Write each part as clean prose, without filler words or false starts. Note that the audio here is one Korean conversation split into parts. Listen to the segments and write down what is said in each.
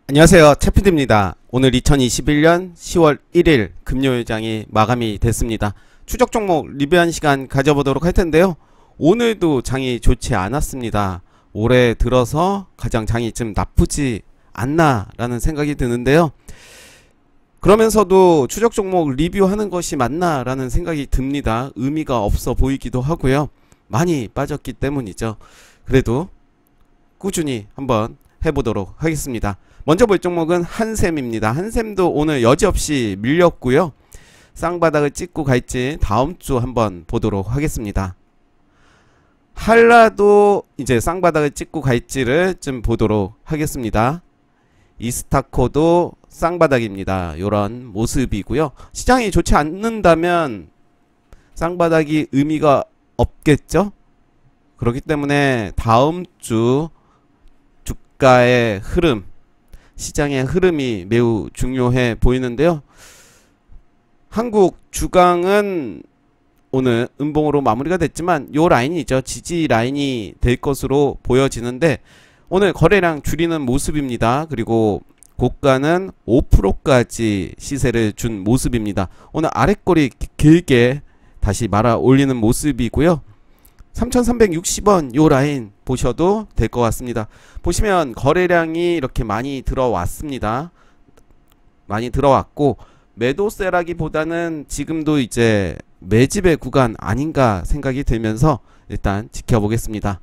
안녕하세요, 채피드입니다. 오늘 2021년 10월 1일 금요일장이 마감이 됐습니다. 추적 종목 리뷰한 시간 가져보도록 할 텐데요. 오늘도 장이 좋지 않았습니다. 올해 들어서 가장 장이 좀 나쁘지 않나 라는 생각이 드는데요. 그러면서도 추적 종목 리뷰하는 것이 맞나 라는 생각이 듭니다. 의미가 없어 보이기도 하고요. 많이 빠졌기 때문이죠. 그래도 꾸준히 한번 해보도록 하겠습니다. 먼저 볼 종목은 한샘입니다. 한샘도 오늘 여지없이 밀렸고요. 쌍바닥을 찍고 갈지 다음주 한번 보도록 하겠습니다. 한라도 이제 쌍바닥을 찍고 갈지를 좀 보도록 하겠습니다. 이스타코도 쌍바닥입니다. 요런 모습이고요. 시장이 좋지 않는다면 쌍바닥이 의미가 없겠죠? 그렇기 때문에 다음주 주가의 흐름, 시장의 흐름이 매우 중요해 보이는데요. 한국 주강은 오늘 음봉으로 마무리가 됐지만 요 라인이죠. 지지 라인이 될 것으로 보여지는데 오늘 거래량 줄이는 모습입니다. 그리고 고가는 5%까지 시세를 준 모습입니다. 오늘 아랫꼬리 길게 다시 말아 올리는 모습이고요. 3,360원 요 라인 보셔도 될 것 같습니다. 보시면 거래량이 이렇게 많이 들어왔습니다. 많이 들어왔고 매도세라기보다는 지금도 이제 매집의 구간 아닌가 생각이 들면서 일단 지켜보겠습니다.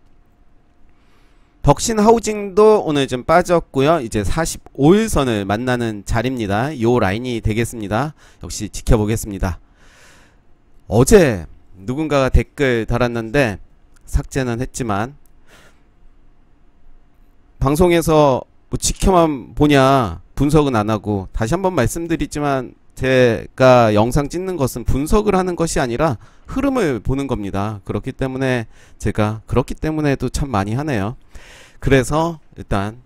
덕신하우징도 오늘 좀 빠졌고요. 이제 45일선을 만나는 자리입니다. 요 라인이 되겠습니다. 역시 지켜보겠습니다. 어제 누군가가 댓글 달았는데 삭제는 했지만 방송에서 뭐 지켜만 보냐 분석은 안하고, 다시 한번 말씀드리지만 제가 영상 찍는 것은 분석을 하는 것이 아니라 흐름을 보는 겁니다. 그렇기 때문에 제가 그렇기 때문에도 참 많이 하네요. 그래서 일단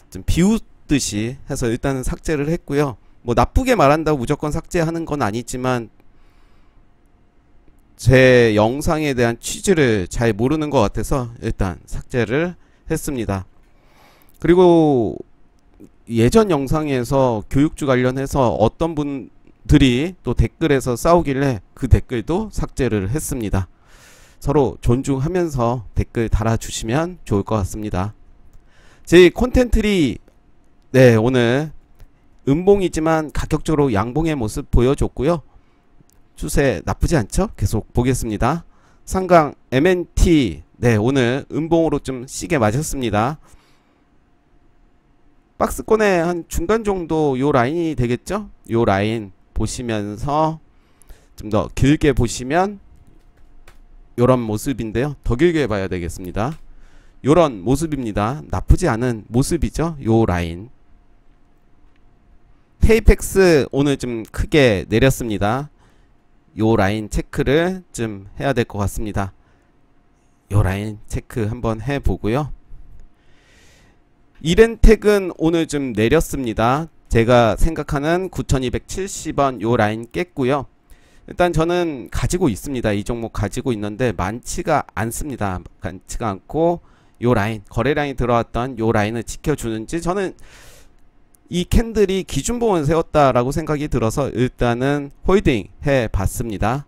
좀 비웃듯이 해서 일단은 삭제를 했고요. 뭐 나쁘게 말한다고 무조건 삭제하는 건 아니지만 제 영상에 대한 취지를 잘 모르는 것 같아서 일단 삭제를 했습니다. 그리고 예전 영상에서 교육주 관련해서 어떤 분들이 또 댓글에서 싸우길래 그 댓글도 삭제를 했습니다. 서로 존중하면서 댓글 달아주시면 좋을 것 같습니다. 제 콘텐츠리 오늘 음봉이지만 가격적으로 양봉의 모습 보여줬고요. 추세 나쁘지 않죠? 계속 보겠습니다. 상강 MNT 오늘 음봉으로 좀 시게 맞았습니다. 박스권의 한 중간 정도 요 라인이 되겠죠? 요 라인 보시면서 좀 더 길게 보시면 요런 모습인데요. 더 길게 봐야 되겠습니다. 요런 모습입니다. 나쁘지 않은 모습이죠? 요 라인. KPX 오늘 좀 크게 내렸습니다. 요 라인 체크를 좀 해야 될 것 같습니다. 요 라인 체크 한번 해보고요. 이렌텍은 오늘 좀 내렸습니다. 제가 생각하는 9,270원 요 라인 깼고요. 일단 저는 가지고 있습니다. 이 종목 가지고 있는데 많지가 않습니다. 많지가 않고 요 라인, 거래량이 들어왔던 요 라인을 지켜주는지, 저는 이 캔들이 기준봉을 세웠다라고 생각이 들어서 일단은 홀딩 해 봤습니다.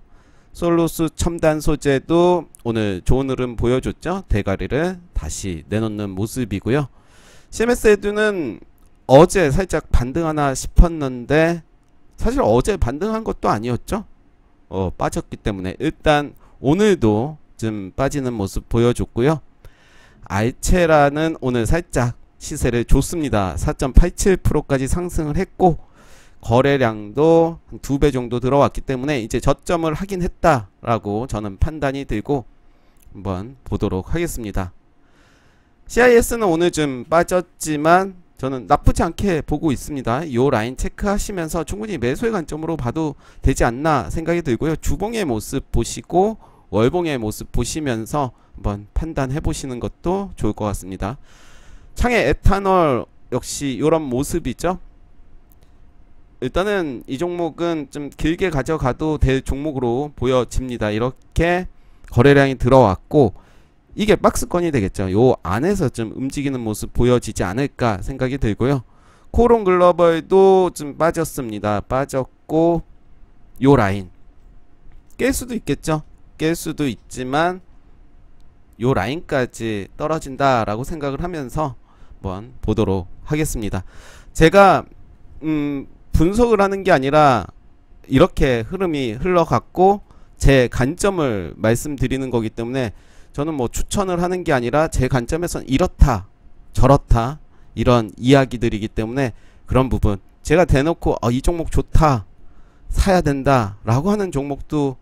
솔루스 첨단 소재도 오늘 좋은 흐름 보여줬죠. 대가리를 다시 내놓는 모습이고요. CMS에드는 어제 살짝 반등하나 싶었는데 사실 어제 반등한 것도 아니었죠. 빠졌기 때문에 일단 오늘도 좀 빠지는 모습 보여줬고요. 알체라는 오늘 살짝 시세를 줬습니다. 4.87%까지 상승을 했고 거래량도 한 2배 정도 들어왔기 때문에 이제 저점을 하긴 했다라고 저는 판단이 들고 한번 보도록 하겠습니다. CIS는 오늘 좀 빠졌지만 저는 나쁘지 않게 보고 있습니다. 요 라인 체크하시면서 충분히 매수의 관점으로 봐도 되지 않나 생각이 들고요. 주봉의 모습 보시고 월봉의 모습 보시면서 한번 판단해 보시는 것도 좋을 것 같습니다. 창의 에탄올 역시 요런 모습이죠. 일단은 이 종목은 좀 길게 가져가도 될 종목으로 보여집니다. 이렇게 거래량이 들어왔고 이게 박스권이 되겠죠. 요 안에서 좀 움직이는 모습 보여지지 않을까 생각이 들고요. 코오롱 글로벌도 좀 빠졌습니다. 빠졌고 요 라인 깰 수도 있겠죠. 깰 수도 있지만 요 라인까지 떨어진다 라고 생각을 하면서 한번 보도록 하겠습니다. 제가 분석을 하는 게 아니라 이렇게 흐름이 흘러갔고 제 관점을 말씀드리는 거기 때문에 저는 뭐 추천을 하는 게 아니라 제 관점에서는 이렇다 저렇다 이런 이야기들이기 때문에 그런 부분 제가 대놓고 이 종목 좋다 사야 된다 라고 하는 종목도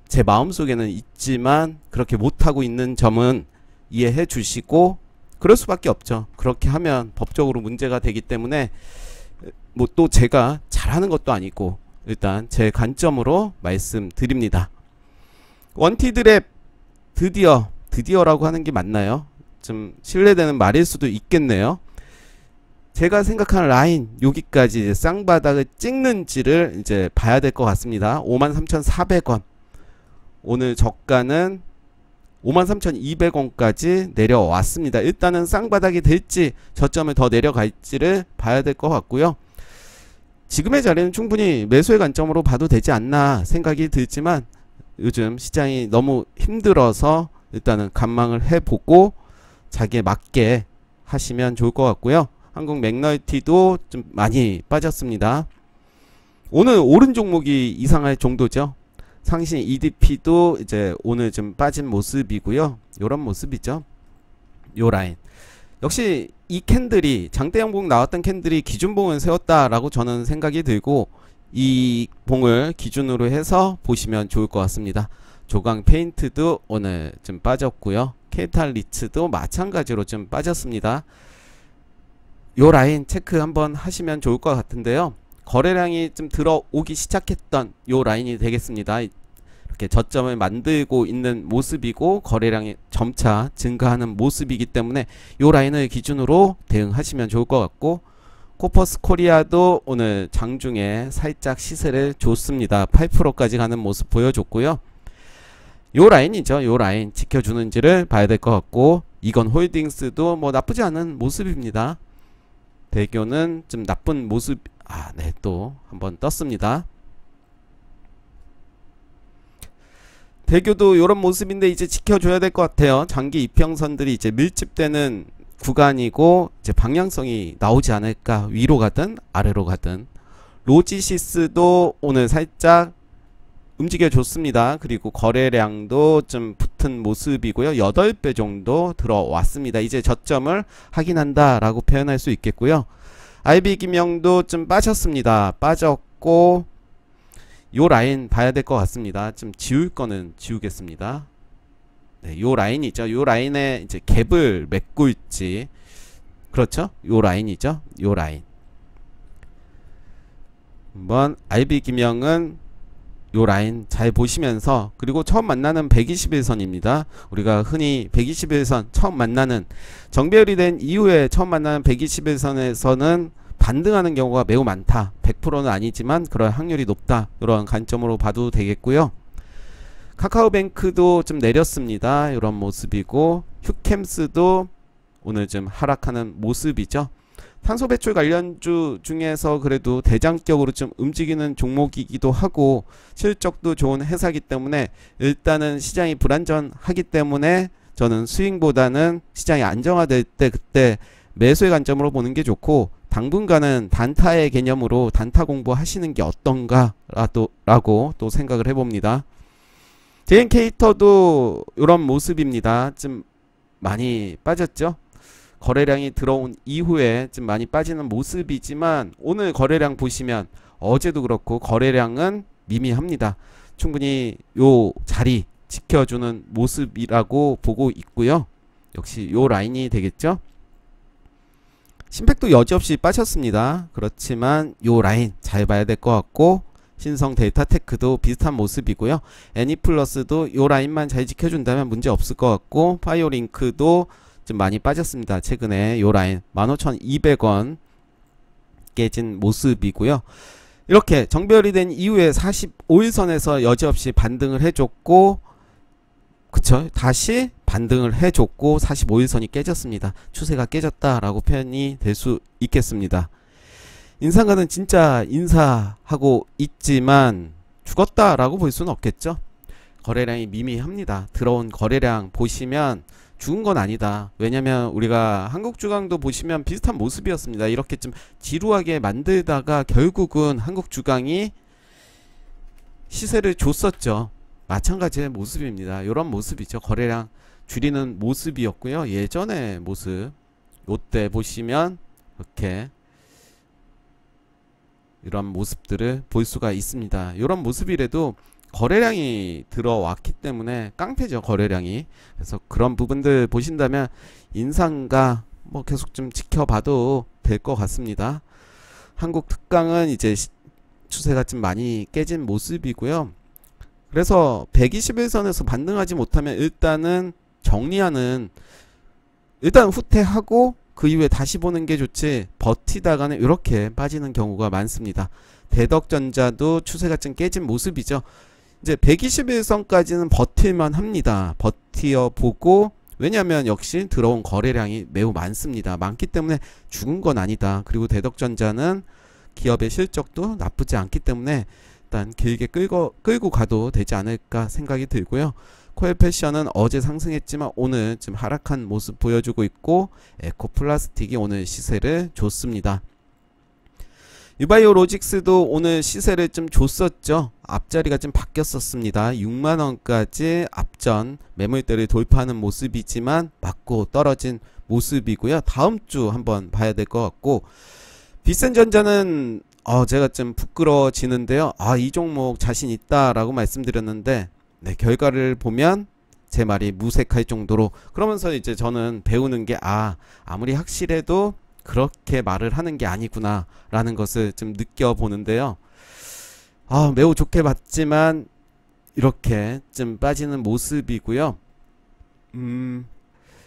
제 마음속에는 있지만 그렇게 못하고 있는 점은 이해해 주시고 그럴 수밖에 없죠. 그렇게 하면 법적으로 문제가 되기 때문에 뭐 또 제가 잘하는 것도 아니고 일단 제 관점으로 말씀드립니다. 원티드랩 드디어라고 하는 게 맞나요? 좀 신뢰되는 말일 수도 있겠네요. 제가 생각하는 라인 여기까지 쌍바닥을 찍는지를 이제 봐야 될 것 같습니다. 53,400원 오늘 저가는 53,200원까지 내려왔습니다. 일단은 쌍바닥이 될지 저점을 더 내려갈지를 봐야 될 것 같고요. 지금의 자리는 충분히 매수의 관점으로 봐도 되지 않나 생각이 들지만 요즘 시장이 너무 힘들어서 일단은 관망을 해보고 자기에 맞게 하시면 좋을 것 같고요. 한국 맥널티도 좀 많이 빠졌습니다. 오늘 오른 종목이 이상할 정도죠. 상신 EDP도 이제 오늘 좀 빠진 모습이고요. 요런 모습이죠. 요 라인 역시 이 캔들이 장대 양봉 나왔던 캔들이 기준봉을 세웠다라고 저는 생각이 들고 이 봉을 기준으로 해서 보시면 좋을 것 같습니다. 조강 페인트도 오늘 좀 빠졌고요. 케이탈 리츠도 마찬가지로 좀 빠졌습니다. 요 라인 체크 한번 하시면 좋을 것 같은데요. 거래량이 좀 들어오기 시작했던 요 라인이 되겠습니다. 이렇게 저점을 만들고 있는 모습이고 거래량이 점차 증가하는 모습이기 때문에 요 라인을 기준으로 대응하시면 좋을 것 같고 코퍼스 코리아도 오늘 장중에 살짝 시세를 줬습니다. 8%까지 가는 모습 보여줬고요. 요 라인이죠. 요 라인 지켜주는지를 봐야 될 것 같고 이건 홀딩스도 뭐 나쁘지 않은 모습입니다. 대교는 좀 나쁜 모습 네, 또 한번 떴습니다. 대교도 이런 모습인데 이제 지켜줘야 될 것 같아요. 장기 이평선들이 이제 밀집되는 구간이고 이제 방향성이 나오지 않을까. 위로 가든 아래로 가든. 로지시스도 오늘 살짝 움직여 줬습니다. 그리고 거래량도 좀 붙은 모습이고요. 8배 정도 들어왔습니다. 이제 저점을 확인한다 라고 표현할 수 있겠고요. IB금융도 좀 빠졌습니다. 빠졌고 요 라인 봐야 될 것 같습니다. 좀 지울 거는 지우겠습니다. 네, 요 라인이죠. 요 라인에 이제 갭을 맺고 있지. 그렇죠? 요 라인이죠. 요 라인. 한번 IB금융은 요 라인 잘 보시면서 그리고 처음 만나는 121선입니다. 우리가 흔히 121선 처음 만나는 정배열이 된 이후에 처음 만나는 121선에서는 반등하는 경우가 매우 많다. 100%는 아니지만 그럴 확률이 높다. 이런 관점으로 봐도 되겠고요. 카카오뱅크도 좀 내렸습니다. 이런 모습이고 휴캠스도 오늘 좀 하락하는 모습이죠. 탄소 배출 관련주 중에서 그래도 대장격으로 좀 움직이는 종목이기도 하고 실적도 좋은 회사이기 때문에 일단은 시장이 불안전하기 때문에 저는 스윙보다는 시장이 안정화될 때 그때 매수의 관점으로 보는 게 좋고 당분간은 단타의 개념으로 단타 공부하시는 게 어떤가 라고 또 생각을 해봅니다. JNCater도 이런 모습입니다. 좀 많이 빠졌죠. 거래량이 들어온 이후에 좀 많이 빠지는 모습이지만 오늘 거래량 보시면 어제도 그렇고 거래량은 미미합니다. 충분히 요 자리 지켜주는 모습이라고 보고 있고요. 역시 요 라인이 되겠죠. 심팩도 여지없이 빠졌습니다. 그렇지만 요 라인 잘 봐야 될 것 같고 신성 데이터테크도 비슷한 모습이고요. 애니플러스도 요 라인만 잘 지켜준다면 문제 없을 것 같고 파이오링크도 좀 많이 빠졌습니다. 최근에 요 라인 15,200원 깨진 모습이고요. 이렇게 정배열이 된 이후에 45일선에서 여지없이 반등을 해줬고 그쵸? 다시 반등을 해줬고 45일선이 깨졌습니다. 추세가 깨졌다라고 표현이 될 수 있겠습니다. 인상가는 진짜 인사하고 있지만 죽었다라고 볼 수는 없겠죠. 거래량이 미미합니다. 들어온 거래량 보시면 죽은 건 아니다. 왜냐면 우리가 한국주강도 보시면 비슷한 모습이었습니다. 이렇게 좀 지루하게 만들다가 결국은 한국주강이 시세를 줬었죠. 마찬가지의 모습입니다. 이런 모습이죠. 거래량 줄이는 모습이었고요. 예전의 모습 요때 보시면 이렇게 이런 모습들을 볼 수가 있습니다. 이런 모습이라도 거래량이 들어왔기 때문에 깡패죠, 거래량이. 그래서 그런 부분들 보신다면 인상가 뭐 계속 좀 지켜봐도 될 것 같습니다. 한국 특강은 이제 추세가 좀 많이 깨진 모습이고요. 그래서 121선에서 반등하지 못하면 일단은 정리하는, 일단 후퇴하고 그 이후에 다시 보는 게 좋지, 버티다가는 이렇게 빠지는 경우가 많습니다. 대덕전자도 추세가 좀 깨진 모습이죠. 이제 121선까지는 버틸만 합니다. 버텨보고, 왜냐하면 역시 들어온 거래량이 매우 많습니다. 많기 때문에 죽은 건 아니다. 그리고 대덕전자는 기업의 실적도 나쁘지 않기 때문에 일단 길게 끌고 가도 되지 않을까 생각이 들고요. 코엘패션은 어제 상승했지만 오늘 좀 하락한 모습 보여주고 있고, 에코플라스틱이 오늘 시세를 줬습니다. 유바이오 로직스도 오늘 시세를 좀 줬었죠. 앞자리가 좀 바뀌었었습니다. 6만원까지 앞전 매물대를 돌파하는 모습이지만 맞고 떨어진 모습이고요. 다음 주 한번 봐야 될 것 같고, 비센전자는 제가 좀 부끄러워지는데요. 이 종목 자신 있다라고 말씀드렸는데, 네, 결과를 보면 제 말이 무색할 정도로, 그러면서 이제 저는 배우는 게 아무리 확실해도 그렇게 말을 하는 게 아니구나 라는 것을 좀 느껴보는데요. 매우 좋게 봤지만 이렇게 좀 빠지는 모습이고요.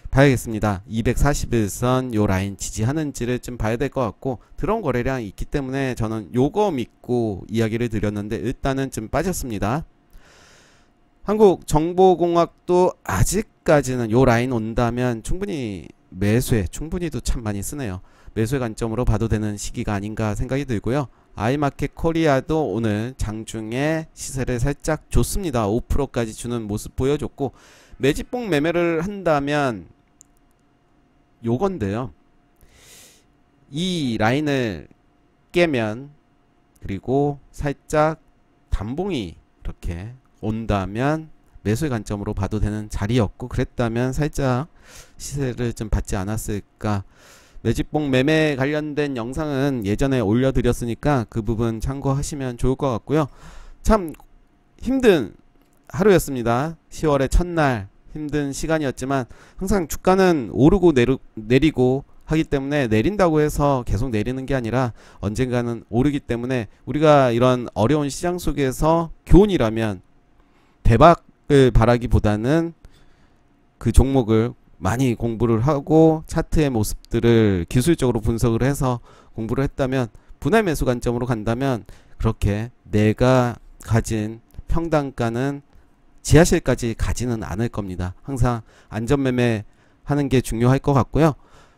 봐야겠습니다. 241선 요 라인 지지하는지를 좀 봐야 될 것 같고, 들어온 거래량이 있기 때문에 저는 요거 믿고 이야기를 드렸는데 일단은 좀 빠졌습니다. 한국정보공학도 아직까지는 요 라인 온다면 충분히 매수에, 충분히도 참 많이 쓰네요. 매수의 관점으로 봐도 되는 시기가 아닌가 생각이 들고요. 아이마켓 코리아도 오늘 장중에 시세를 살짝 줬습니다. 5%까지 주는 모습 보여줬고, 매집봉 매매를 한다면 요건데요. 이 라인을 깨면, 그리고 살짝 단봉이 이렇게 온다면 매수의 관점으로 봐도 되는 자리였고, 그랬다면 살짝 시세를 좀 받지 않았을까. 매집봉 매매 관련된 영상은 예전에 올려드렸으니까 그 부분 참고하시면 좋을 것 같고요. 참 힘든 하루였습니다. 10월의 첫날 힘든 시간이었지만, 항상 주가는 오르고 내리고 하기 때문에, 내린다고 해서 계속 내리는 게 아니라 언젠가는 오르기 때문에, 우리가 이런 어려운 시장 속에서 교훈이라면 대박을 바라기보다는 그 종목을 많이 공부를 하고 차트의 모습들을 기술적으로 분석을 해서 공부를 했다면, 분할 매수 관점으로 간다면 그렇게 내가 가진 평단가는 지하실까지 가지는 않을 겁니다. 항상 안전매매 하는 게 중요할 것 같고요.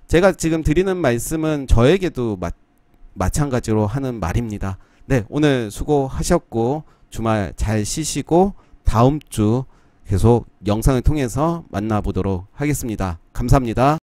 제가 지금 드리는 말씀은 저에게도 마찬가지로 하는 말입니다. 네, 오늘 수고하셨고 주말 잘 쉬시고 다음 주 계속 영상을 통해서 만나보도록 하겠습니다. 감사합니다.